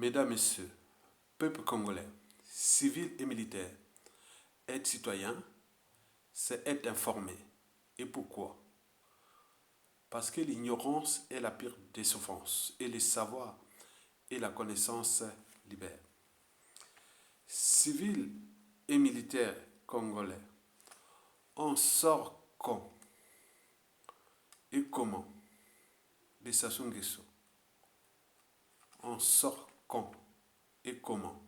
Mesdames, Messieurs, peuple congolais, civils et militaires, être citoyen, c'est être informé. Et pourquoi? Parce que l'ignorance est la pire des souffrances et le savoir et la connaissance libèrent. Civils et militaires congolais, on sort quand et comment de Sassou Nguesso? On sort quand et comment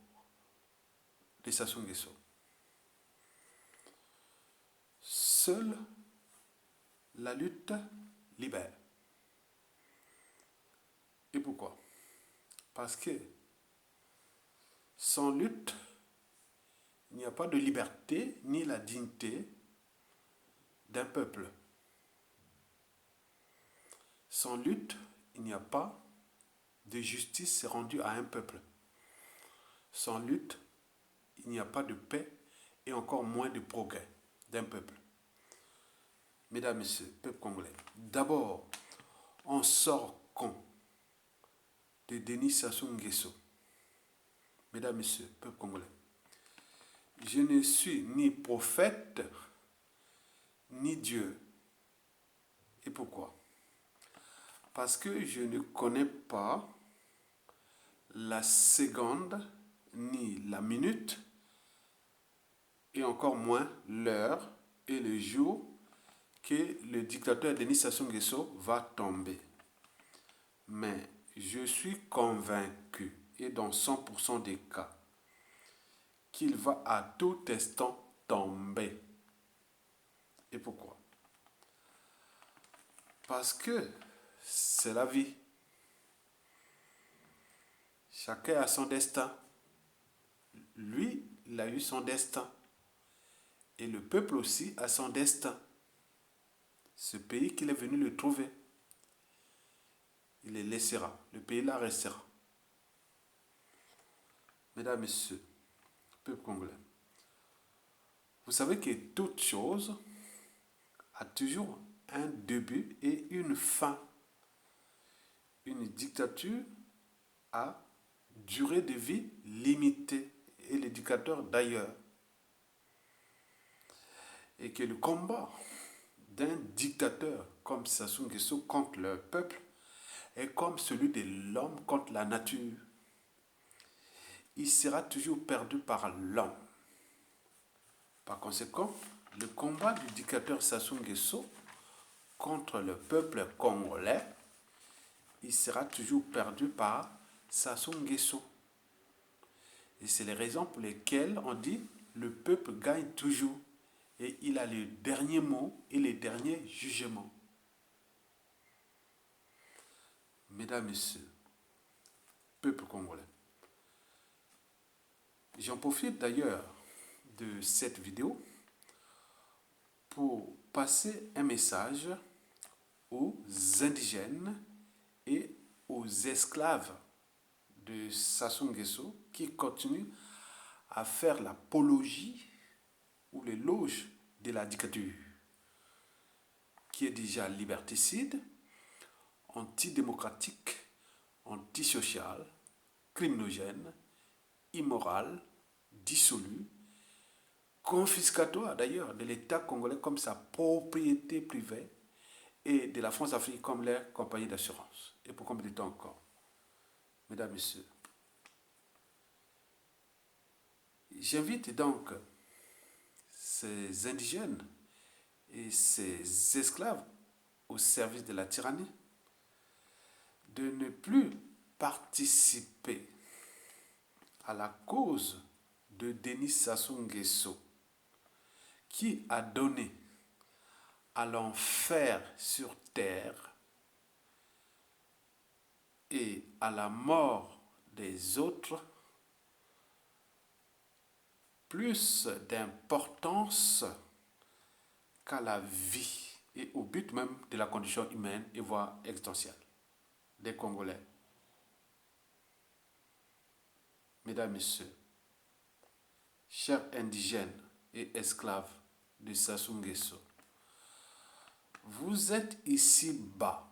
de Sassou Nguesso? Seule la lutte libère. Et pourquoi? Parce que sans lutte, il n'y a pas de liberté ni la dignité d'un peuple. Sans lutte, il n'y a pas de justice rendue à un peuple. Sans lutte, il n'y a pas de paix et encore moins de progrès d'un peuple. Mesdames, Messieurs, peuple congolais, d'abord, on sort quand de Denis Sassou Nguesso. Mesdames, Messieurs, peuple congolais, je ne suis ni prophète, ni Dieu. Et pourquoi? Parce que je ne connais pas la seconde, ni la minute, et encore moins l'heure et le jour que le dictateur Denis Sassou Nguesso va tomber. Mais je suis convaincu, et dans 100% des cas, qu'il va à tout instant tomber. Et pourquoi? Parce que c'est la vie. Chacun a son destin. Lui, il a eu son destin. Et le peuple aussi a son destin. Ce pays qu'il est venu le trouver, il le laissera. Le pays là restera. Mesdames, Messieurs, peuple congolais, vous savez que toute chose a toujours un début et une fin. Une dictature a durée de vie limitée et les dictateurs d'ailleurs. Et que le combat d'un dictateur comme Sassou Nguesso contre le peuple est comme celui de l'homme contre la nature. Il sera toujours perdu par l'homme. Par conséquent, le combat du dictateur Sassou Nguesso contre le peuple congolais, il sera toujours perdu par Sassou Nguesso. Et c'est les raisons pour lesquelles on dit le peuple gagne toujours. Et il a le dernier mot et le dernier jugement. Mesdames, Messieurs, peuple congolais, j'en profite d'ailleurs de cette vidéo pour passer un message aux indigènes et aux esclaves de Sassou Nguesso qui continuent à faire l'apologie ou l'éloge de la dictature, qui est déjà liberticide, antidémocratique, antisocial, criminogène, immoral, dissolu, confiscatoire d'ailleurs de l'État congolais comme sa propriété privée et de la France-Afrique comme leur compagnie d'assurance. Et pour combien de temps encore? Mesdames, Messieurs, j'invite donc ces indigènes et ces esclaves au service de la tyrannie de ne plus participer à la cause de Denis Sassou Nguesso qui a donné à l'enfer sur terre et à la mort des autres plus d'importance qu'à la vie et au but même de la condition humaine et voire existentielle des Congolais. Mesdames, Messieurs, chers indigènes et esclaves de Sassou Nguesso, vous êtes ici-bas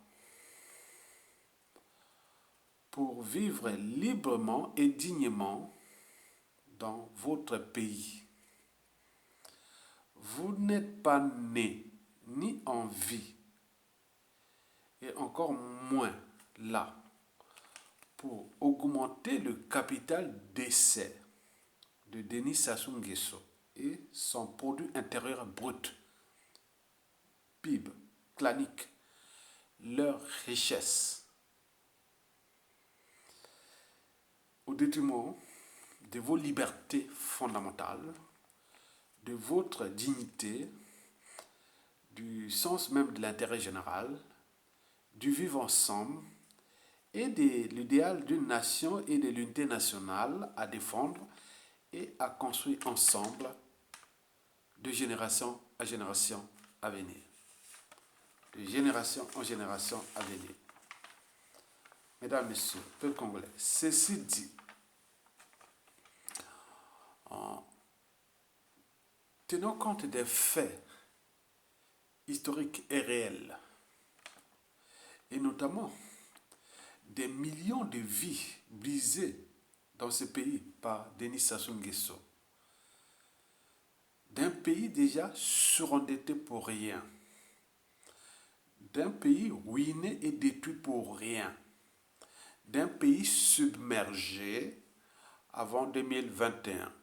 pour vivre librement et dignement dans votre pays. Vous n'êtes pas né ni en vie et encore moins là pour augmenter le capital d'essai de Denis Sassou Nguesso et son produit intérieur brut, PIB, clanique, leur richesse, au détriment de vos libertés fondamentales, de votre dignité, du sens même de l'intérêt général, du vivre ensemble et de l'idéal d'une nation et de l'unité nationale à défendre et à construire ensemble de génération à génération à venir. De génération en génération à venir. Mesdames, Messieurs, peuple congolais, ceci dit, en tenant compte des faits historiques et réels, et notamment des millions de vies brisées dans ce pays par Denis Sassou Nguesso, d'un pays déjà surendetté pour rien, d'un pays ruiné et détruit pour rien, d'un pays submergé avant 2021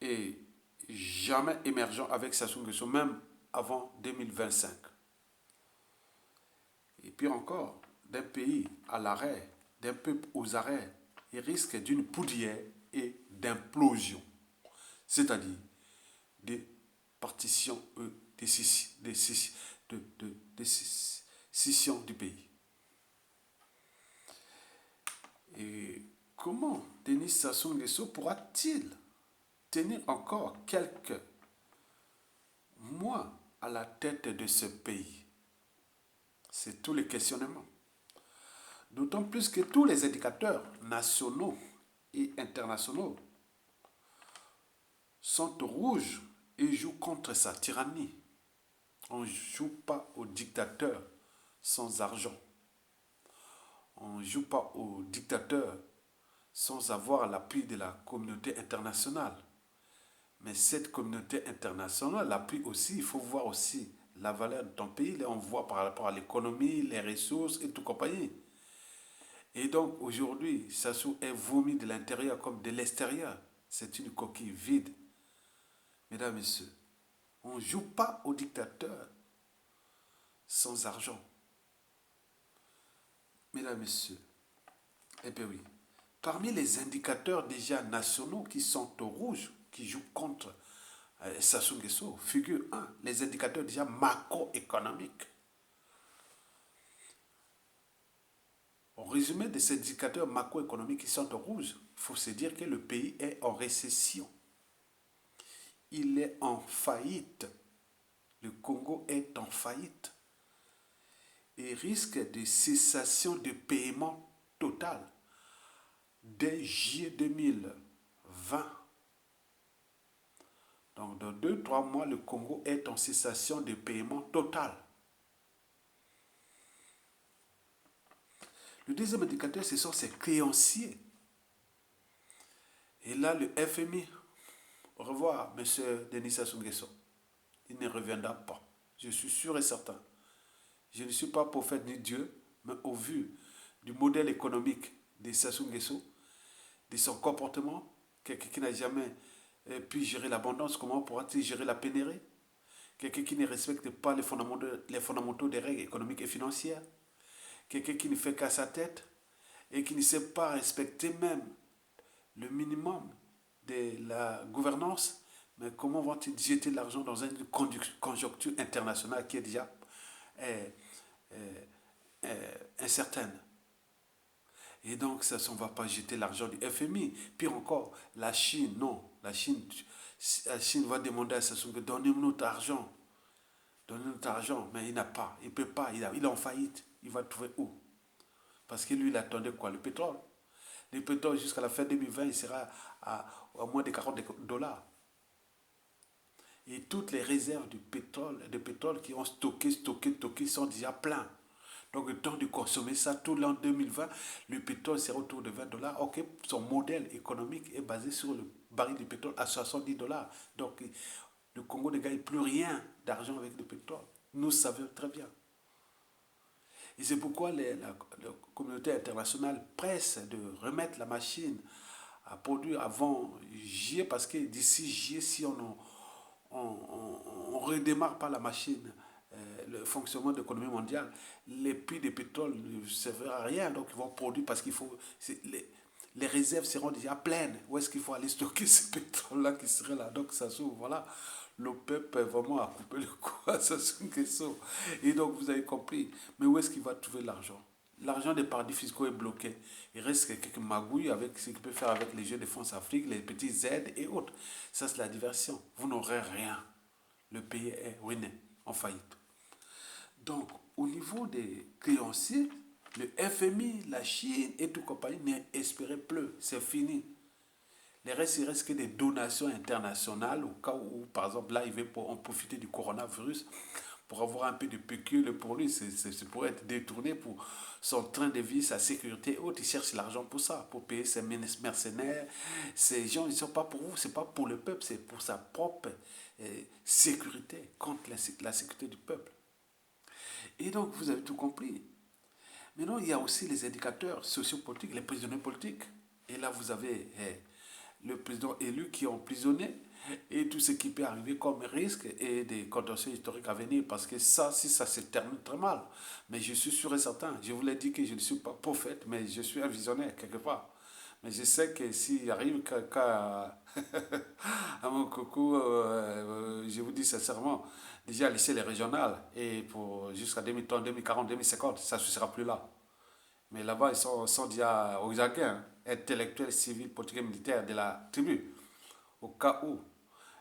et jamais émergent avec Sassou Nguesso, même avant 2025. Et puis encore, d'un pays à l'arrêt, d'un peuple aux arrêts, il risque d'une poudrière et d'implosion, c'est-à-dire des partitions, des scissions du pays. Et comment Denis Sassou Nguesso pourra-t-il tenir encore quelques mois à la tête de ce pays? C'est tout le questionnement. D'autant plus que tous les indicateurs nationaux et internationaux sont rouges et jouent contre sa tyrannie. On ne joue pas au dictateur sans argent. On ne joue pas au dictateur sans avoir l'appui de la communauté internationale. Mais cette communauté internationale, l'appui aussi, il faut voir aussi la valeur de ton pays. Là, on voit par rapport à l'économie, les ressources et tout compagnie. Et donc, aujourd'hui, Sassou est vomi de l'intérieur comme de l'extérieur. C'est une coquille vide. Mesdames, Messieurs, on ne joue pas au dictateur sans argent. Mesdames, Messieurs, eh bien oui, parmi les indicateurs déjà nationaux qui sont au rouge, qui jouent contre Sassou Nguesso, figure 1, les indicateurs déjà macroéconomiques. Au résumé de ces indicateurs macroéconomiques qui sont au rouge, il faut se dire que le pays est en récession. Il est en faillite. Le Congo est en faillite et risque de cessation de paiement total dès juillet 2020. Donc, dans 2-3 mois, le Congo est en cessation de paiement total. Le deuxième indicateur, ce sont ses créanciers. Et là, le FMI, au revoir, M. Denis Sassou Nguesso. Il ne reviendra pas. Je suis sûr et certain. Je ne suis pas prophète ni Dieu, mais au vu du modèle économique de Sassou Nguesso, de son comportement, quelqu'un qui n'a jamais pu gérer l'abondance, comment pourra-t-il gérer la pénurie? Quelqu'un qui ne respecte pas les fondamentaux des règles économiques et financières. Quelqu'un qui ne fait qu'à sa tête et qui ne sait pas respecter même le minimum de la gouvernance. Mais comment vont-ils jeter l'argent dans une conjoncture internationale qui est déjà incertaine? Et donc, ça, on ne va pas jeter l'argent du FMI. Pire encore, la Chine, non. La Chine va demander à Sassou Nguesso, donnez-nous notre argent. Donnez-nous notre argent. Mais il n'a pas, il ne peut pas, il est en faillite. Il va trouver où? Parce que lui, il attendait quoi? Le pétrole. Le pétrole, jusqu'à la fin 2020, il sera à moins de $40. Et toutes les réserves de pétrole qui ont stocké sont déjà pleines. Donc, le temps de consommer ça tout l'an 2020, le pétrole sera autour de 20 dollars. Ok, son modèle économique est basé sur le baril de pétrole à 70 dollars. Donc, le Congo ne gagne plus rien d'argent avec le pétrole. Nous savons très bien. Et c'est pourquoi la communauté internationale presse de remettre la machine à produire avant juillet, parce que d'ici juillet, si on redémarre pas la machine, le fonctionnement de l'économie mondiale, les prix de pétrole ne serviront à rien. Donc ils vont produire parce qu'il faut. Les réserves seront déjà pleines. Où est-ce qu'il faut aller stocker ce pétrole-là qui serait là? Donc ça s'ouvre, voilà. L'OPEP vraiment a coupé le cou à Sassou Nguesso. Et donc vous avez compris. Mais où est-ce qu'il va trouver l'argent? L'argent des paradis fiscaux est bloqué. Il reste quelques magouilles avec ce qu'il peut faire avec les jeux de France Afrique, les petites aides et autres. Ça, c'est la diversion. Vous n'aurez rien. Le pays est ruiné, en faillite. Donc, au niveau des créanciers, le FMI, la Chine et tout compagnie n'espéraient plus. C'est fini. Les restes, il reste que des donations internationales au cas où, par exemple, là, ils veulent en profiter du coronavirus pour avoir un peu de pécule pour lui. C'est pour être détourné pour son train de vie, sa sécurité et autres. Il cherche l'argent pour ça, pour payer ses mercenaires. Ces gens, ils ne sont pas pour vous, ce n'est pas pour le peuple, c'est pour sa propre sécurité, contre la sécurité du peuple. Et donc, vous avez tout compris. Maintenant, il y a aussi les indicateurs sociopolitiques, les prisonniers politiques. Et là, vous avez le président élu qui est emprisonné et tout ce qui peut arriver comme risque et des contentieux historiques à venir. Parce que ça, si ça se termine très mal. Mais je suis sûr et certain, je vous l'ai dit que je ne suis pas prophète, mais je suis un visionnaire quelque part. Mais je sais que s'il arrive qu'à à mon coucou, je vous dis sincèrement, déjà lycée les régionales et pour jusqu'à 2030, 2040, 2050, ça ne sera plus là. Mais là-bas, sont déjà aux aguets, hein, intellectuels, civils, politiques et militaires de la tribu. Au cas où.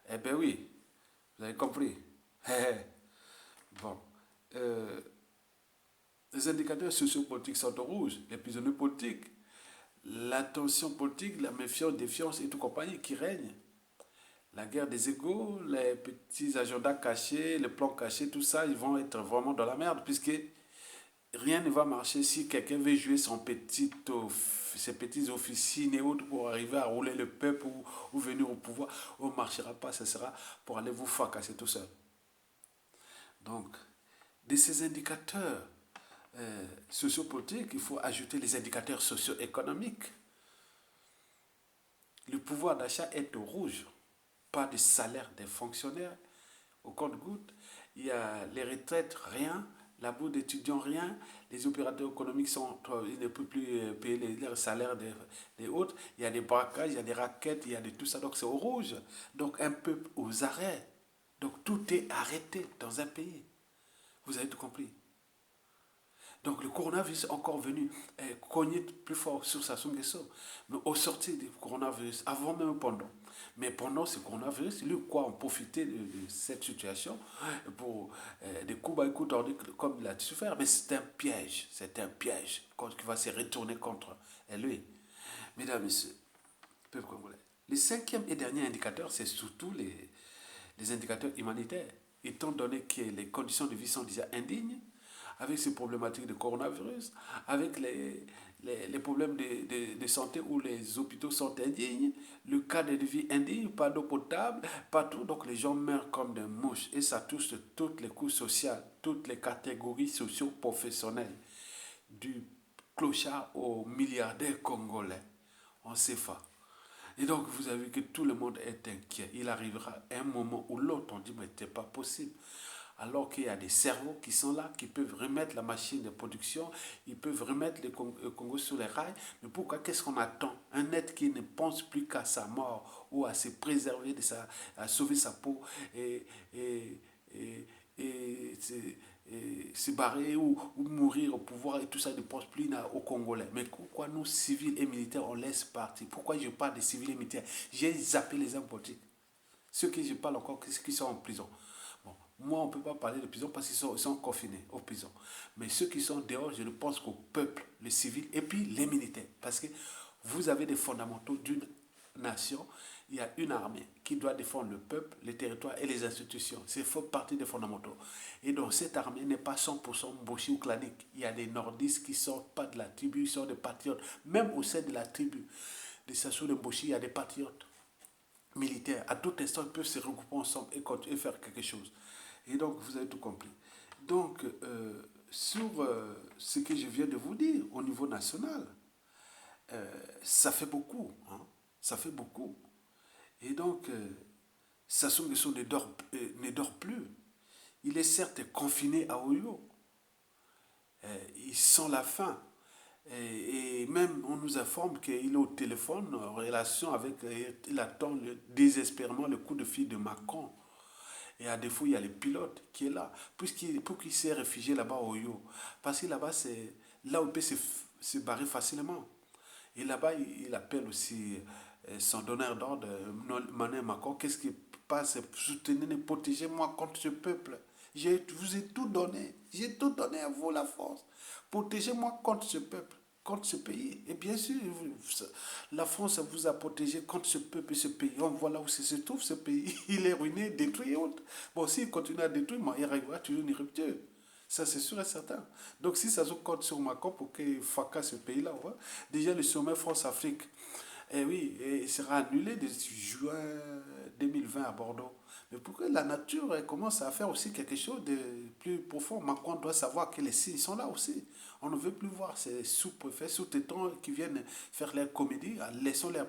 Eh bien oui, vous avez compris. Bon. Euh, les indicateurs sociopolitiques sont au rouge. Les prisonniers politiques, la tension politique, la méfiance, défiance et tout compagnie qui règne. La guerre des égaux, les petits agendas cachés, les plans cachés, tout ça, ils vont être vraiment dans la merde, puisque rien ne va marcher si quelqu'un veut jouer ses petits officines et autres pour arriver à rouler le peuple ou venir au pouvoir. On ne marchera pas, ce sera pour aller vous fracasser tout seul. Donc, de ces indicateurs sociopolitiques, il faut ajouter les indicateurs socio-économiques. Le pouvoir d'achat est au rouge. Pas de salaire des fonctionnaires au compte-gouttes. Il y a les retraites, rien. La bourse d'étudiants, rien. Les opérateurs économiques ils ne peuvent plus payer leurs salaires des autres. Il y a des braquages, il y a des raquettes, il y a de tout ça. Donc c'est au rouge. Donc un peuple aux arrêts. Donc tout est arrêté dans un pays. Vous avez tout compris. Donc le coronavirus est encore venu cogner plus fort sur Sassou Nguesso. Mais au sortir du coronavirus, avant même pendant. Mais pendant ce coronavirus, lui, quoi, on profitait de cette situation pour des coups à coups tordus comme il a su faire. Mais c'est un piège. C'est un piège qui va se retourner contre lui. Mesdames, Messieurs, peuple congolais. Le cinquième et dernier indicateur, c'est surtout les indicateurs humanitaires. Étant donné que les conditions de vie sont déjà indignes, avec ces problématiques de coronavirus, avec les problèmes de santé où les hôpitaux sont indignes, le cadre de vie indigne, pas d'eau potable, pas tout. Donc les gens meurent comme des mouches et ça touche toutes les couches sociales, toutes les catégories socio-professionnelles, du clochard au milliardaire congolais en CFA. Et donc vous avez vu que tout le monde est inquiet. Il arrivera un moment où l'autre, on dit, mais ce n'est pas possible. Alors qu'il y a des cerveaux qui sont là, qui peuvent remettre la machine de production, ils peuvent remettre le Congo sur les rails. Mais pourquoi, qu'est-ce qu'on attend? Un être qui ne pense plus qu'à sa mort ou à se préserver, à sauver sa peau et, se barrer ou mourir au pouvoir et tout ça ne pense plus aux Congolais. Mais pourquoi nous, civils et militaires, on laisse partir? Pourquoi je parle des civils et militaires? J'ai zappé les hommes politiques. Ceux qui je parle encore, ceux qui sont en prison. Bon, moi, on ne peut pas parler de prison parce qu'ils sont confinés aux prisons. Mais ceux qui sont dehors, je ne pense qu'au peuple, les civils et puis les militaires. Parce que vous avez des fondamentaux d'une nation, il y a une armée qui doit défendre le peuple, les territoires et les institutions. C'est fait partie des fondamentaux. Et donc cette armée n'est pas 100% mboshi ou clanique. Il y a des nordistes qui ne sortent pas de la tribu, ils sont des patriotes. Même au sein de la tribu des Sassou de Mboshi, il y a des patriotes militaires. À tout instant, ils peuvent se regrouper ensemble et continuer à faire quelque chose. Et donc, vous avez tout compris. Donc, sur ce que je viens de vous dire au niveau national, ça fait beaucoup. Hein, ça fait beaucoup. Et donc, Sassou Nguesso ne dort plus. Il est certes confiné à Oyo. Il sent la faim. Et même on nous informe qu'il est au téléphone en relation avec, il attend désespérément le coup de fil de Macron. Et à défaut, il y a le pilote qui est là, pour qu'il s'est réfugié là-bas au Oyo. Parce que là-bas, c'est là où il peut se barrer facilement. Et là-bas, il appelle aussi son donneur d'ordre, Manuel Macron. Qu'est-ce qui passe? Soutenez, protégez-moi contre ce peuple. Je vous ai tout donné. J'ai tout donné à vous, la France. Protégez-moi contre ce peuple, contre ce pays. Et bien sûr, la France vous a protégé contre ce peuple et ce pays. On voit là où se trouve ce pays. Il est ruiné, détruit et autres. Bon, s'il continue à détruire, il arrivera toujours une rupture. Ça, c'est sûr et certain. Donc, si ça se compte sur Macron pour qu'il fracasse ce pays-là, ouais. Déjà, le sommet France-Afrique, eh oui, il sera annulé de juin 2020 à Bordeaux. Mais pour que la nature commence à faire aussi quelque chose de plus profond, Macron doit savoir que les signes sont là aussi. On ne veut plus voir ces sous-préfets, sous-tétons qui viennent faire leur comédie. Laissons leur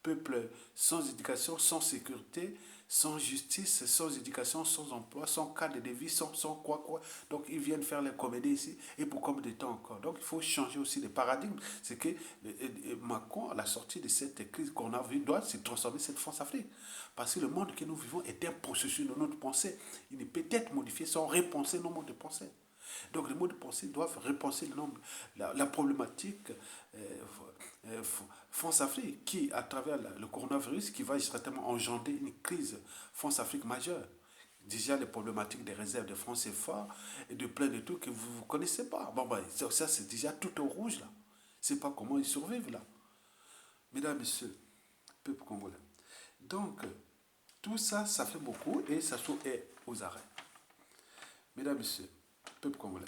peuple sans éducation, sans sécurité, sans justice, sans éducation, sans emploi, sans cadre de vie, sans quoi. Donc ils viennent faire les comédies ici. Et pour combien de temps encore? Donc il faut changer aussi de paradigme. C'est que Macron, à la sortie de cette crise qu'on a vue, doit se transformer cette France-Afrique. Parce que le monde que nous vivons est un processus de notre pensée. Il ne peut être modifié sans repenser nos modes de pensée. Donc les modes de pensée doivent repenser la problématique France-Afrique qui, à travers le coronavirus, qui va certainement engendrer une crise France-Afrique majeure. Déjà les problématiques des réserves de francs CFA et de plein de trucs que vous ne connaissez pas. Bon, ben, ça c'est déjà tout au rouge là. C'est pas comment ils survivent là. Mesdames, Messieurs, peuple congolais. Donc, tout ça, ça fait beaucoup et ça est aux arrêts. Mesdames, Messieurs, peuple congolais,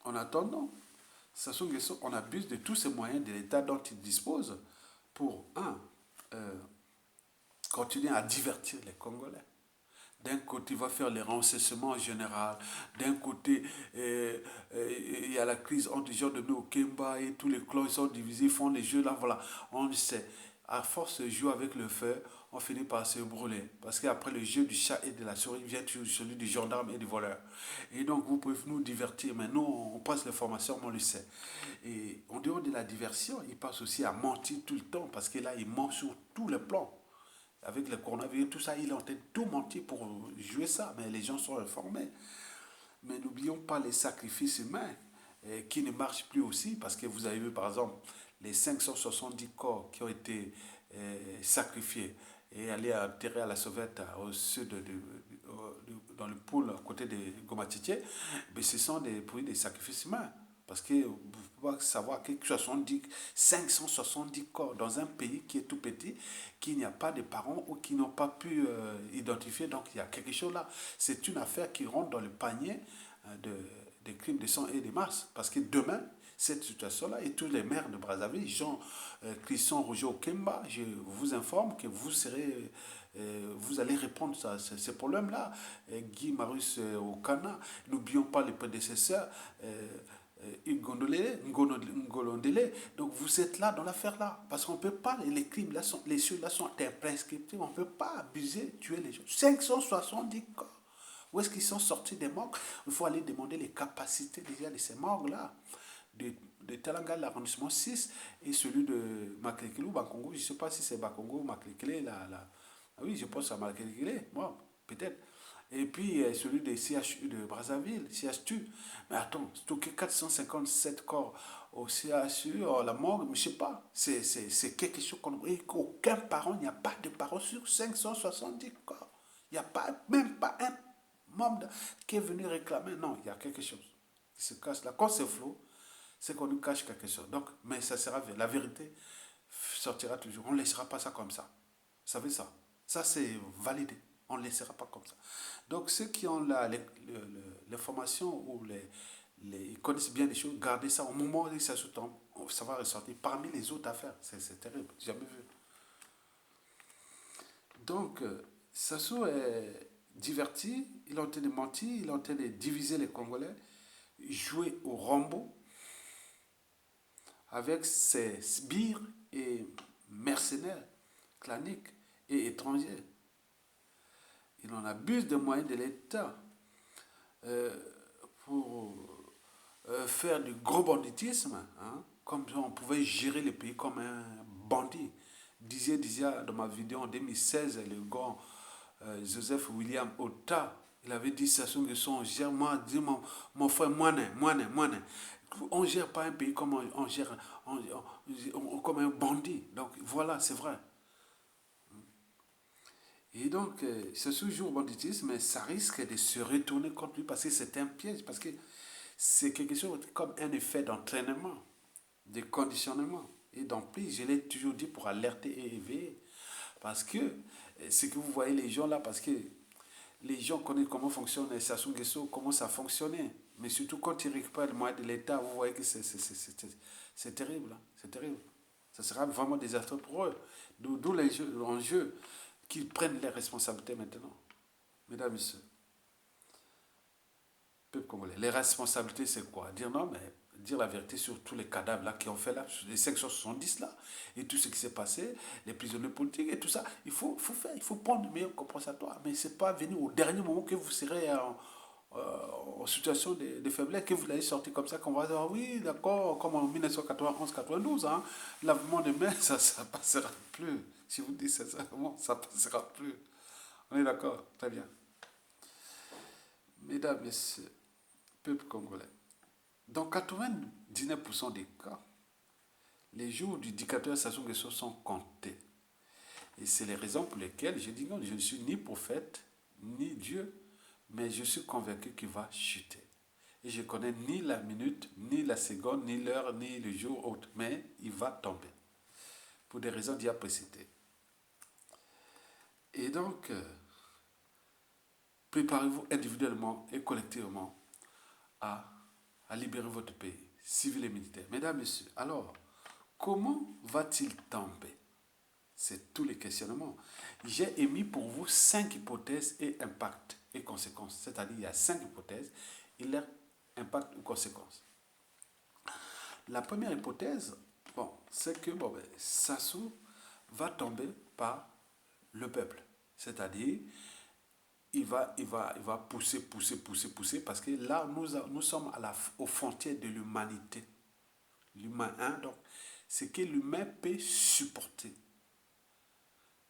en attendant, Sassou Nguesso, on abuse de tous ces moyens de l'État dont il dispose pour, continuer à divertir les Congolais. D'un côté, il va faire les renseignements généraux. D'un côté, il y a la crise entre les gens de nous, Kemba et tous les clans sont divisés, ils font les jeux là, voilà. On le sait. À force de jouer avec le feu, on finit par se brûler. Parce qu'après le jeu du chat et de la souris, vient celui du gendarme et du voleur. Et donc, vous pouvez nous divertir, mais nous, on passe l'information, on le sait. Et en dehors de la diversion, il passe aussi à mentir tout le temps, parce que là, il ment sur tous les plans. Avec le coronavirus, tout ça, il est en train de tout mentir pour jouer ça, mais les gens sont informés. Mais n'oublions pas les sacrifices humains qui ne marchent plus aussi, parce que vous avez vu par exemple les 570 corps qui ont été sacrifiés et allés enterrer à la sauvette au sud dans le pôle à côté de Goma-Titié, mais ce sont des sacrifices humains. Parce que vous pouvez savoir que 570 corps dans un pays qui est tout petit, qu'il n'y a pas de parents ou qui n'ont pas pu identifier. Donc il y a quelque chose là. C'est une affaire qui rentre dans le panier des crimes de sang et de masse. Parce que demain, cette situation-là, et tous les maires de Brazzaville, Jean Clisson, Roger Okemba, je vous informe que vous allez répondre à ces problèmes-là. Guy Marius Okana, n'oublions pas les prédécesseurs. Ngolondele. Donc vous êtes là dans l'affaire là. Parce qu'on ne peut pas, les crimes là, les choses là sont imprescriptibles. On ne peut pas abuser, tuer les gens. 570 corps. Où est-ce qu'ils sont sortis des morgues? Il faut aller demander les capacités déjà de ces morgues là. De Talanga, l'arrondissement 6 et celui de Makelekele ou Bakongo. Je ne sais pas si c'est Bakongo ou Makelekele. Ah oui, je pense à Makelekele. Bon, peut-être. Et puis celui des CHU de Brazzaville, CHU. Mais attends, stocker 457 corps au CHU, la morgue, mais je ne sais pas. C'est quelque chose qu'on... Aucun parent, il n'y a pas de parent sur 570 corps. Il n'y a pas, même pas un membre qui est venu réclamer. Non, il y a quelque chose qui se cache là. Quand c'est flou, c'est qu'on nous cache quelque chose. Donc, mais ça sera la vérité sortira toujours. On ne laissera pas ça comme ça. Vous savez ça? Ça, c'est validé. On ne laissera pas comme ça. Donc, ceux qui ont l'information ou ils connaissent bien les choses, gardez ça. Au moment où ça se tombe, ça va ressortir parmi les autres affaires. C'est terrible. Jamais vu. Donc, Sassou est diverti. Il est en train de mentir. Il est en train de diviser les Congolais. Jouer au Rambo avec ses sbires et mercenaires, claniques et étrangers. Il en abuse des moyens de l'État euh, pour faire du gros banditisme, hein, comme si on pouvait gérer le pays comme un bandit. Disait dans ma vidéo en 2016, le gars Joseph William Ota, il avait dit Sassou Nguesso, on gère, moi, dit mon frère, on ne gère pas un pays comme on gère, comme un bandit. Donc voilà, c'est vrai. Et donc, c'est toujours au banditisme, mais ça risque de se retourner contre lui parce que c'est un piège, parce que c'est quelque chose comme un effet d'entraînement, de conditionnement et d'emprise. Je l'ai toujours dit pour alerter et éveiller. Parce que ce que vous voyez les gens là, parce que les gens connaissent comment fonctionne Sassou Nguesso, comment ça fonctionnait. Mais surtout quand ils récupèrent le moyen de l'État, vous voyez que c'est terrible. Hein, c'est terrible. Ça sera vraiment désastreux pour eux. D'où l'enjeu qu'ils prennent les responsabilités maintenant. Mesdames et messieurs, peuple congolais, les responsabilités c'est quoi? Dire non, mais dire la vérité sur tous les cadavres là qui ont fait là, les 570 là, et tout ce qui s'est passé, les prisonniers politiques et tout ça. Il faut faire, il faut prendre le meilleur compensatoire. Mais c'est pas venir au dernier moment que vous serez en situation de faiblesse, que vous allez sortir comme ça, qu'on va dire ah oui, d'accord, comme en 1991-92, hein, lavement de main, ça passera plus. Si vous dites sincèrement, ça passera plus. On est d'accord? Très bien. Mesdames, Messieurs, peuple congolais, dans 99% des cas, les jours du dictateur Sassou Nguesso sont comptés. Et c'est les raisons pour lesquelles je dis non, je ne suis ni prophète, ni Dieu, mais je suis convaincu qu'il va chuter. Et je connais ni la minute, ni la seconde, ni l'heure, ni le jour autre, mais il va tomber. Pour des raisons diapositées. Et donc, préparez-vous individuellement et collectivement à, à libérer votre pays, civil et militaire. Mesdames, Messieurs, alors, comment va-t-il tomber? C'est tous les questionnements. J'ai émis pour vous 5 hypothèses et impacts et conséquences. C'est-à-dire, il y a 5 hypothèses et leur impact ou conséquences. La première hypothèse, bon, c'est que Sassou va tomber par le peuple. C'est-à-dire, il va pousser, parce que là, nous sommes aux frontières de l'humanité. L'humain, hein, donc, ce que l'humain peut supporter.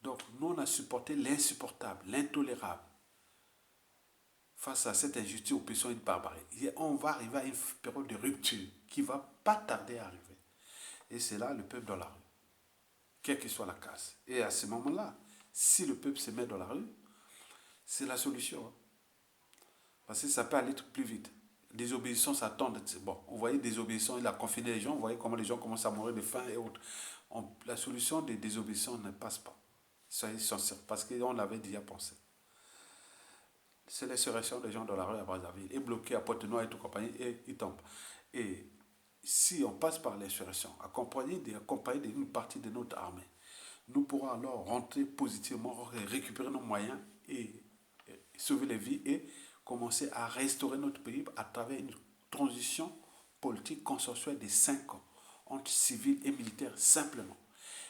Donc, nous, on a supporté l'insupportable, l'intolérable. Face à cette injustice, oppression et barbarie. Et on va arriver à une période de rupture qui ne va pas tarder à arriver. Et c'est là le peuple dans la rue, quelle que soit la casse. Et à ce moment-là, si le peuple se met dans la rue, c'est la solution. Hein. Parce que ça peut aller plus vite. Désobéissance attendent. Bon, vous voyez, désobéissance, il a confiné les gens, vous voyez comment les gens commencent à mourir de faim et autres. La solution des désobéissances ne passe pas. Soyez sincères, parce qu'on l'avait déjà pensé. C'est l'insurrection des gens dans la rue à Brazzaville, et bloqué à Pointe-Noire et tout compagnie, et ils tombent. Et si on passe par l'insurrection, accompagné d'une partie de notre armée, nous pourrons alors rentrer positivement, récupérer nos moyens et sauver les vies et commencer à restaurer notre pays à travers une transition politique consensuelle de 5 ans entre civils et militaires simplement.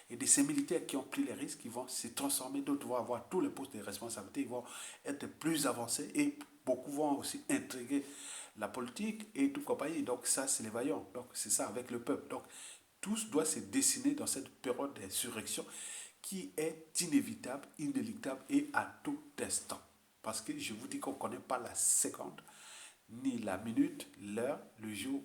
Et de ces militaires qui ont pris les risques, ils vont se transformer, d'autres vont avoir tous les postes de responsabilité, ils vont être plus avancés et beaucoup vont aussi intégrer la politique et tout compagnie. Donc ça, c'est les vaillants. Donc c'est ça avec le peuple. Donc tout doit se dessiner dans cette période d'insurrection qui est inévitable, inéluctable et à tout instant. Parce que je vous dis qu'on ne connaît pas la seconde, ni la minute, l'heure, le jour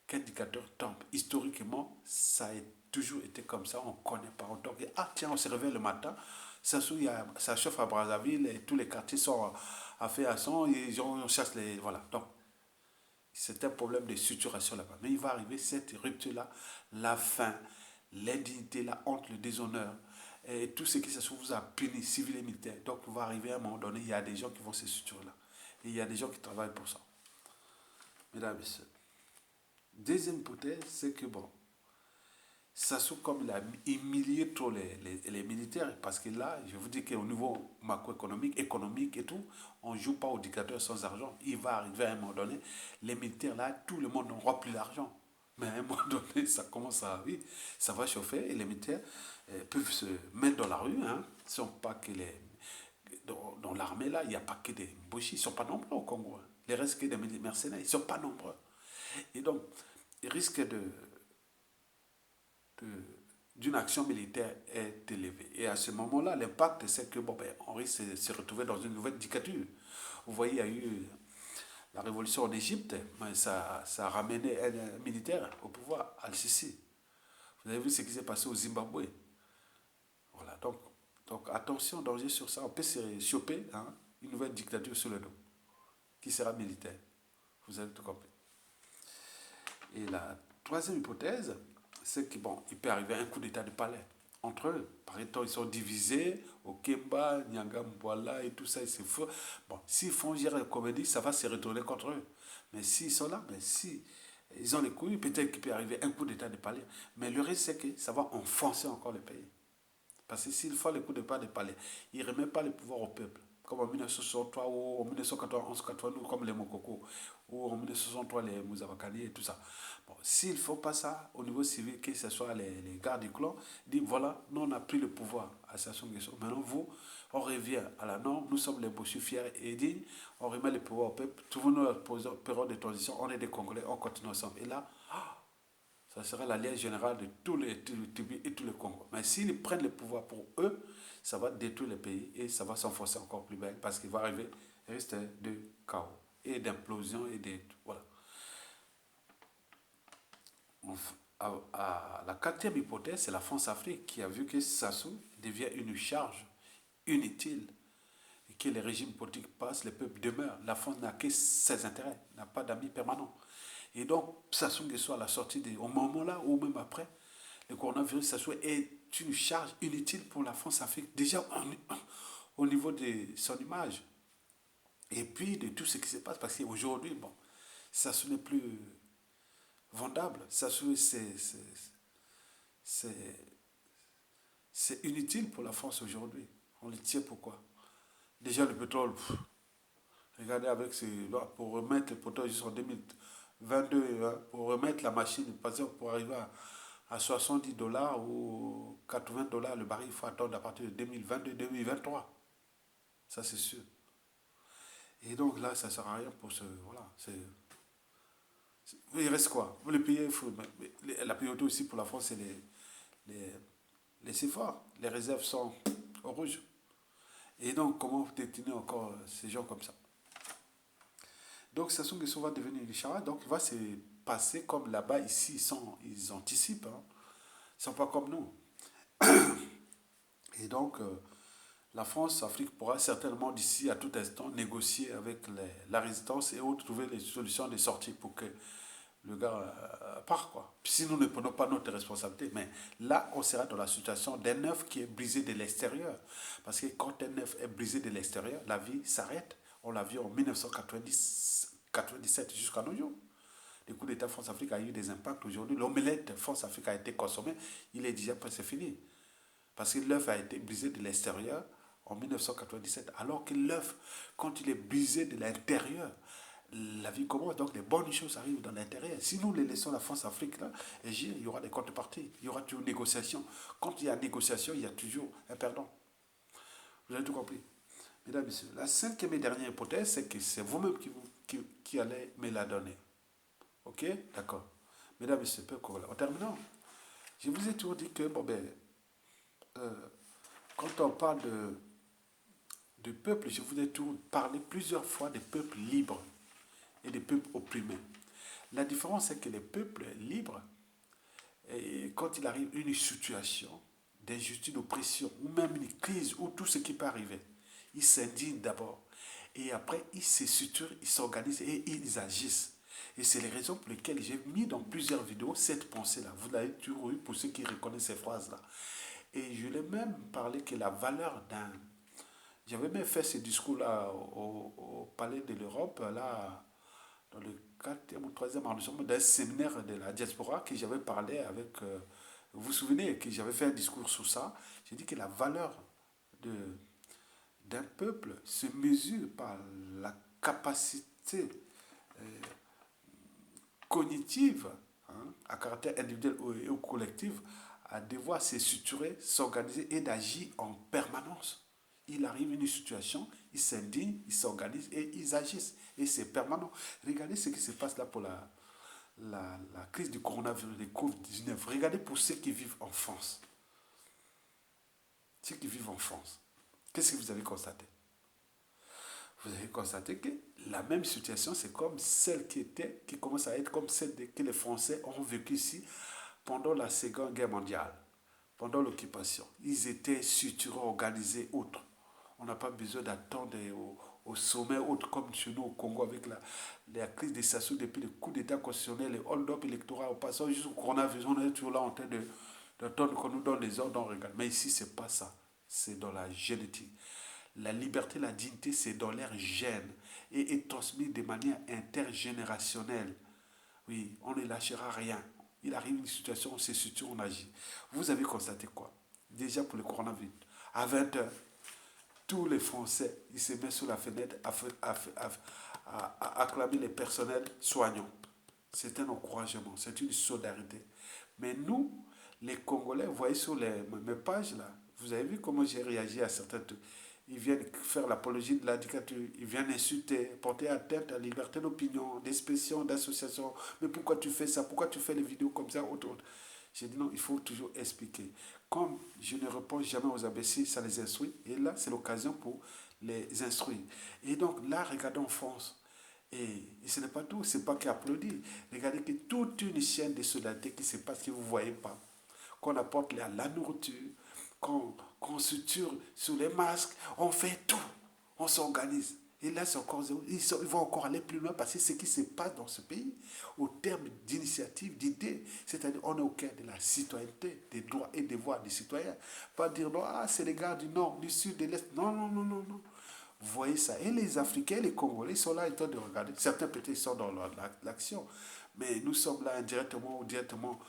qu'indicateur tombe. Historiquement, ça a toujours été comme ça, on ne connaît pas. Donc, ah tiens, on se réveille le matin, ça chauffe à Brazzaville, et tous les quartiers sont à faire à son, et on cherche les... Voilà, donc c'est un problème de structuration là-bas. Mais il va arriver cette rupture-là, la faim, l'indignité, la honte, le déshonneur, et tout ce qui se vous a puni, civil et militaire. Donc, on va arriver à un moment donné, il y a des gens qui vont se suturer là. Et il y a des gens qui travaillent pour ça. Mesdames et messieurs. Deuxième hypothèse, c'est que bon, Sassou, comme il a humilié trop les militaires, parce que là, je vous dis qu'au niveau macroéconomique, économique et tout, on ne joue pas au dictateur sans argent. Il va arriver à un moment donné, les militaires là, tout le monde n'aura plus d'argent. Mais à un moment donné, ça commence à, oui, ça va chauffer et les militaires peuvent se mettre dans la rue. Hein. Ils sont pas que les, dans l'armée là, il n'y a pas que des bouchis, ils ne sont pas nombreux au Congo. Hein. Les restes que des mercenaires, ils ne sont pas nombreux. Et donc, ils risquent d'une action militaire est élevé. Et à ce moment-là, l'impact, c'est que bon, ben, on risque de se retrouver dans une nouvelle dictature. Vous voyez, il y a eu la révolution en Égypte, mais ça a ramené un militaire au pouvoir, Al-Sisi. Vous avez vu ce qui s'est passé au Zimbabwe. Voilà, donc attention, danger sur ça. On peut se choper hein, une nouvelle dictature sur le dos, qui sera militaire. Vous avez tout compris. Et la troisième hypothèse, c'est qu'il bon, il peut arriver un coup d'état de palais entre eux. Par exemple, ils sont divisés, au Kemba, Nyanga Mbwala et tout ça, c'est faux. Bon, s'ils font gérer la comédie, ça va se retourner contre eux. Mais s'ils sont là, mais si ils ont les couilles, peut-être qu'il peut arriver un coup d'état de palais. Mais le risque, c'est que ça va enfoncer encore le pays. Parce que s'ils font les coups d'état de palais, ils ne remettent pas le pouvoir au peuple. Comme en 1963 ou en 1991, 92, comme les Mokoko, ou en 1963, les Mouzavakani et tout ça. Bon, s'il ne faut pas ça au niveau civil, que ce soit les gardes du clan, disent voilà, nous on a pris le pouvoir à Sassou Nguesso. Maintenant, vous, on revient à la norme, nous sommes les bossus fiers et dignes, on remet le pouvoir au peuple, trouvons-nous la période de transition, on est des Congolais, on continue ensemble. Et là, ça sera l'alliance générale de tous les Tibis et tous les Congos. Mais s'ils prennent le pouvoir pour eux, ça va détruire le pays et ça va s'enfoncer encore plus belle parce qu'il va arriver un risque de chaos et d'implosion et de. Voilà. La quatrième hypothèse, c'est la France-Afrique qui a vu que Sassou devient une charge inutile et que les régimes politiques passent, les peuples demeurent. La France n'a que ses intérêts, n'a pas d'amis permanents. Et donc, Sassou Nguesso, à la sortie, au moment là, ou même après, le coronavirus, Sassou est une charge inutile pour la France-Afrique, déjà au niveau de son image. Et puis de tout ce qui se passe, parce qu'aujourd'hui, bon, Sassou n'est plus vendable. Sassou, c'est inutile pour la France aujourd'hui. On le tient pourquoi? Déjà le pétrole, regardez avec ces pour remettre le pétrole jusqu'en 2022, hein, pour remettre la machine, par exemple, pour arriver à 70 dollars ou 80 dollars le baril, il faut attendre à partir de 2022-2023. Ça, c'est sûr. Et donc là, ça ne sert à rien pour ce. Voilà. Il reste quoi? Le pays, la priorité aussi pour la France, c'est les, les CFA. Les réserves sont au rouge. Et donc, comment détenir encore ces gens comme ça? Donc, Sassou Nguesso va devenir une charade. Donc, il va se passer comme là-bas, ici, ils anticipent. Hein. Ils ne sont pas comme nous. Et donc, la France, l'Afrique pourra certainement d'ici à tout instant négocier avec la résistance et autres, trouver les solutions de sortie pour que le gars part. Quoi. Puis si nous ne prenons pas notre responsabilité, mais là, on sera dans la situation d'un œuf qui est brisé de l'extérieur. Parce que quand un œuf est brisé de l'extérieur, la vie s'arrête. On l'a vu en 1997 jusqu'à nos jours. Le coup d'État France-Afrique a eu des impacts aujourd'hui. L'omelette France-Afrique a été consommée, il est déjà presque fini. Parce que l'œuf a été brisé de l'extérieur en 1997, alors que l'œuf, quand il est brisé de l'intérieur, la vie commence. Donc les bonnes choses arrivent dans l'intérieur. Si nous les laissons la France-Afrique là, il y aura des contreparties, il y aura toujours une négociation. Quand il y a négociation, il y a toujours un perdant. Vous avez tout compris. Mesdames et messieurs, la cinquième et dernière hypothèse, c'est que c'est vous-même qui allez me la donner. Ok? D'accord. Mesdames et messieurs, en terminant, je vous ai toujours dit que, bon ben, quand on parle de peuple, je vous ai toujours parlé plusieurs fois des peuples libres et des peuples opprimés. La différence, c'est que les peuples libres, et quand il arrive une situation d'injustice, d'oppression, ou même une crise, ou tout ce qui peut arriver, ils s'indignent d'abord. Et après, ils se structurent, ils s'organisent et ils agissent. Et c'est les raisons pour lesquelles j'ai mis dans plusieurs vidéos cette pensée-là. Vous l'avez toujours eu pour ceux qui reconnaissent ces phrases-là. Et je l'ai même parlé que la valeur d'un... J'avais même fait ce discours-là au Palais de l'Europe, là, dans le 4e ou 3e arrondissement d'un séminaire de la diaspora que j'avais parlé avec... vous vous souvenez que j'avais fait un discours sur ça. J'ai dit que la valeur de, d'un peuple se mesure par la capacité cognitive, hein, à caractère individuel ou collectif, à devoir se structurer, s'organiser et d'agir en permanence. Il arrive une situation, ils s'indignent, ils s'organisent et ils agissent. Et c'est permanent. Regardez ce qui se passe là pour la crise du coronavirus, du Covid-19. Regardez pour ceux qui vivent en France. Ceux qui vivent en France. Qu'est-ce que vous avez constaté? Vous avez constaté que la même situation, c'est comme celle qui commence à être comme celle que les Français ont vécu ici pendant la Seconde Guerre mondiale, pendant l'occupation. Ils étaient structurés, organisés, autres. On n'a pas besoin d'attendre au sommet, autre comme chez nous au Congo, avec la crise des Sassou, depuis le coup d'État constitutionnel, les hold-up électoraux, au passant jusqu'au coronavirus, on est toujours là en train d'attendre qu'on nous donne les ordres, on regarde. Mais ici, ce n'est pas ça. C'est dans la génétique. La liberté, la dignité, c'est dans leur gène et est transmis de manière intergénérationnelle. Oui, on ne lâchera rien. Il arrive une situation, on se situe, on agit. Vous avez constaté quoi? Déjà pour le coronavirus. À 20 heures, tous les Français, ils se mettent sous la fenêtre à acclamer les personnels soignants. C'est un encouragement, c'est une solidarité. Mais nous, les Congolais, vous voyez sur mes pages là, vous avez vu comment j'ai réagi à certains trucs. Ils viennent faire l'apologie de la dictature, ils viennent insulter, porter atteinte à la liberté d'opinion, d'expression, d'association. Mais pourquoi tu fais ça? Pourquoi tu fais les vidéos comme ça? Autre. J'ai dit non, il faut toujours expliquer. Comme je ne réponds jamais aux imbéciles, ça les instruit. Et là, c'est l'occasion pour les instruire. Et donc là, regardons en France. Et ce n'est pas tout, ce n'est pas qu'applaudir. Regardez que toute une chaîne de solidarité qui se passe que vous ne voyez pas. Qu'on apporte la nourriture, qu'on suture sur les masques, on fait tout, on s'organise. Et là, c'est encore zéro. Ils vont encore aller plus loin parce que ce qui se passe dans ce pays, au terme d'initiatives, d'idées, c'est-à-dire on est au cœur de la citoyenneté, des droits et devoirs des citoyens. Pas dire non, ah, c'est les gars du nord, du sud, de l'est. Non, non, non, non, non. Vous voyez ça. Et les Africains, les Congolais, ils sont là, ils sont de regarder. Certains peut-être sont dans l'action. Mais nous sommes là indirectement ou directement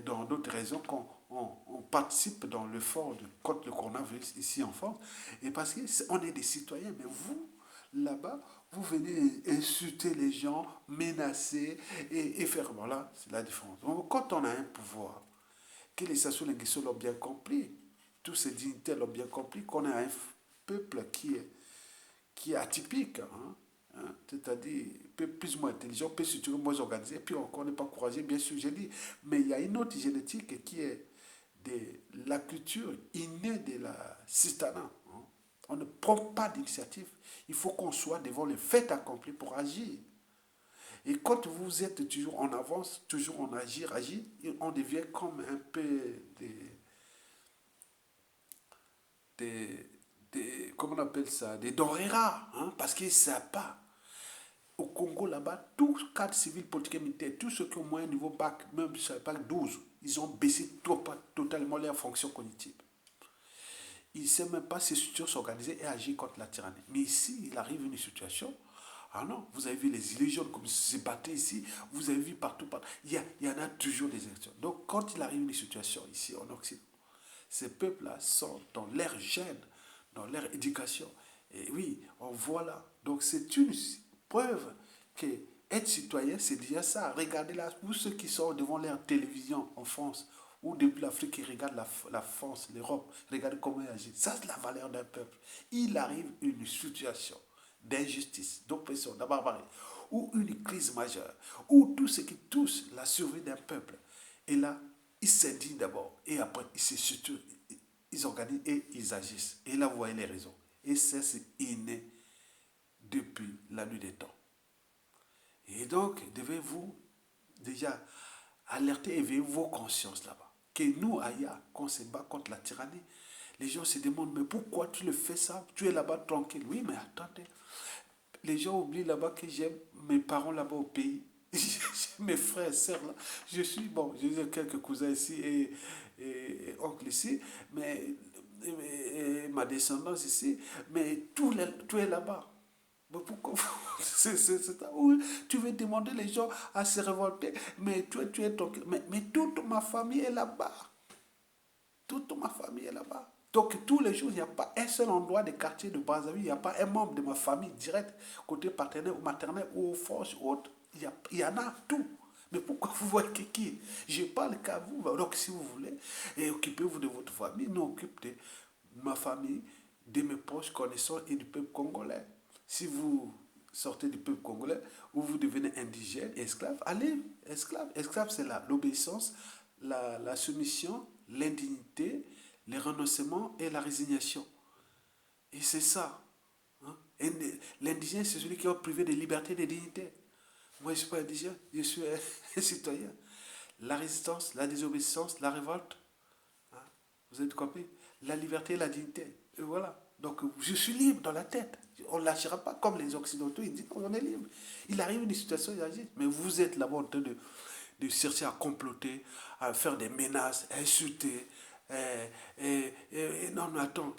dans d'autres raisons qu'on on participe dans l'effort contre le coronavirus ici en France. Et parce qu'on est des citoyens, mais vous, là-bas, vous venez insulter les gens, menacer et faire. Voilà, c'est la différence. Donc, quand on a un pouvoir, que les Sassou Nguesso l'ont bien compris, tous ces dignitaires l'ont bien compris, qu'on a un peuple qui est atypique, c'est-à-dire plus ou moins intelligent, plus structuré, moins organisé, et puis encore n'est pas courageux, bien sûr, j'ai dit. Mais il y a une autre génétique qui est de la culture innée de la citana. On ne prend pas d'initiative. Il faut qu'on soit devant le fait accompli pour agir. Et quand vous êtes toujours en avance, toujours en agir, on devient comme un peu comment on appelle ça, des denrées rares, parce qu'ils ne savent pas. Au Congo, là-bas, tous cadres civils, politiques et militaires, tous ceux qui ont moins niveau bac, même sur le bac 12, ils ont baissé totalement leur fonction cognitive. Ils ne savent même pas ces structures s'organiser et agir contre la tyrannie. Mais ici, il arrive une situation. Ah non, vous avez vu les illusions comme ils se battaient ici, vous avez vu partout. Il y en a toujours des élections. Donc, quand il arrive une situation ici en Occident, ces peuples-là sont dans leur gène, dans leur éducation. Et oui, on voit là. Donc, c'est une preuve que être citoyen, c'est déjà ça. Regardez là, tous ceux qui sont devant leur télévision en France, ou depuis l'Afrique, qui regardent la France, l'Europe, regardez comment ils agissent. Ça, c'est la valeur d'un peuple. Il arrive une situation d'injustice, d'oppression, de barbarie, ou une crise majeure, ou tout ce qui touche la survie d'un peuple. Et là, ils s'indignent d'abord, et après, ils se structurent, ils organisent et ils agissent. Et là, vous voyez les raisons. Et ça, c'est inné depuis la nuit des temps. Et donc, devez-vous déjà alerter et éveiller vos consciences là-bas. Que nous, ailleurs, qu'on se bat contre la tyrannie, les gens se demandent, mais pourquoi tu le fais ça? Tu es là-bas tranquille. Oui, mais attendez. Les gens oublient là-bas que j'aime mes parents là-bas au pays. mes frères et sœurs là. Je suis, bon, j'ai quelques cousins ici et oncles ici, mais et ma descendance ici, mais tout est là-bas. Mais pourquoi c'est ça où tu veux demander les gens à se révolter, mais tu es ton... Mais toute ma famille est là-bas. Toute ma famille est là-bas. Donc tous les jours, il n'y a pas un seul endroit des quartiers de Brazzaville, il n'y a pas un membre de ma famille direct, côté paternel ou maternel ou force ou autre. Il y en a tout. Mais pourquoi vous voyez qui? Je parle qu'à vous. Donc si vous voulez, et occupez-vous de votre famille, nous occupons de ma famille, de mes proches connaissants et du peuple congolais. Si vous sortez du peuple congolais ou vous devenez indigène, esclave, allez, esclave. Esclave, c'est l'obéissance, la soumission, l'indignité, le renoncement et la résignation. Et c'est ça. Hein? L'indigène, c'est celui qui est privé de liberté et de dignité. Moi, je ne suis pas indigène, je suis un citoyen. La résistance, la désobéissance, la révolte, hein? Vous avez compris? La liberté et la dignité. Et voilà. Donc, je suis libre dans la tête. On ne lâchera pas comme les Occidentaux, ils disent on est libre. Il arrive une situation, il agit. Mais vous êtes là-bas en train de chercher à comploter, à faire des menaces, à insulter. Non, mais attends,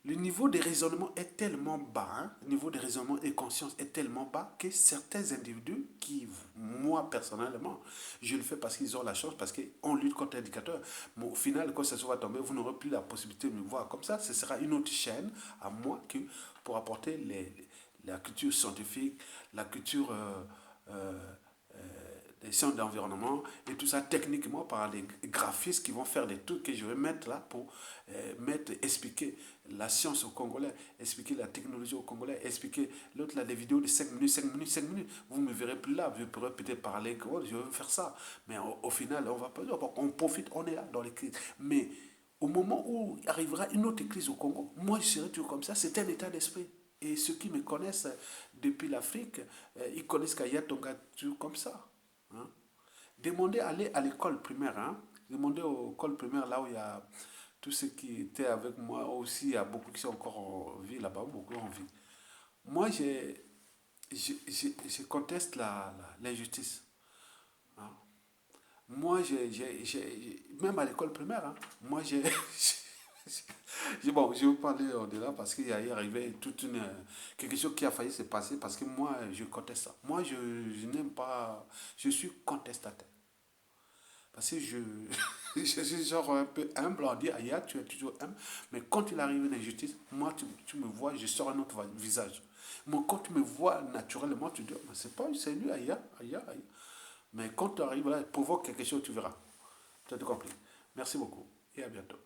le niveau de raisonnement est tellement bas, hein, le niveau de raisonnement et conscience est tellement bas que certains individus qui, moi personnellement, je le fais parce qu'ils ont la chance, parce qu'on lutte contre l'indicateur. Mais au final, quand ça va tomber, vous n'aurez plus la possibilité de me voir comme ça. Ce sera une autre chaîne à moi que pour apporter la culture scientifique, la culture des sciences d'environnement et tout ça techniquement par les graphistes qui vont faire des trucs que je vais mettre là pour expliquer la science au Congolais, expliquer la technologie au Congolais, expliquer l'autre là des vidéos de 5 minutes, 5 minutes, 5 minutes. Vous ne me verrez plus là, je pourrais peut-être parler que je vais faire ça. Mais au final, on va pas dire, on profite, on est là dans les crises. Mais au moment où arrivera une autre crise au Congo, moi je serai toujours comme ça, c'est un état d'esprit. Et ceux qui me connaissent depuis l'Afrique, ils connaissent qu'Aya Tonga toujours comme ça. Hein? Demandez d'aller à l'école primaire. Hein? Demandez aux écoles primaires là où il y a tous ceux qui étaient avec moi aussi. Il y a beaucoup qui sont encore en vie là-bas, beaucoup en vie. Moi, je conteste l'injustice. Hein? Moi, même à l'école primaire, hein, moi, bon, je vais vous parler au-delà parce qu'il y a arrivé quelque chose qui a failli se passer parce que moi, je conteste ça. Moi, je n'aime pas, je suis contestataire. Parce que je suis genre un peu humble, on dit, Aya, tu es toujours humble, mais quand il arrive une injustice, moi, tu me vois, je sors un autre visage. Moi, quand tu me vois naturellement, tu dis, oh, c'est pas c'est lui, Aya, Aya, Aya. Mais quand tu arrives là, provoque quelque chose, tu verras. Tu as tout compris. Merci beaucoup et à bientôt.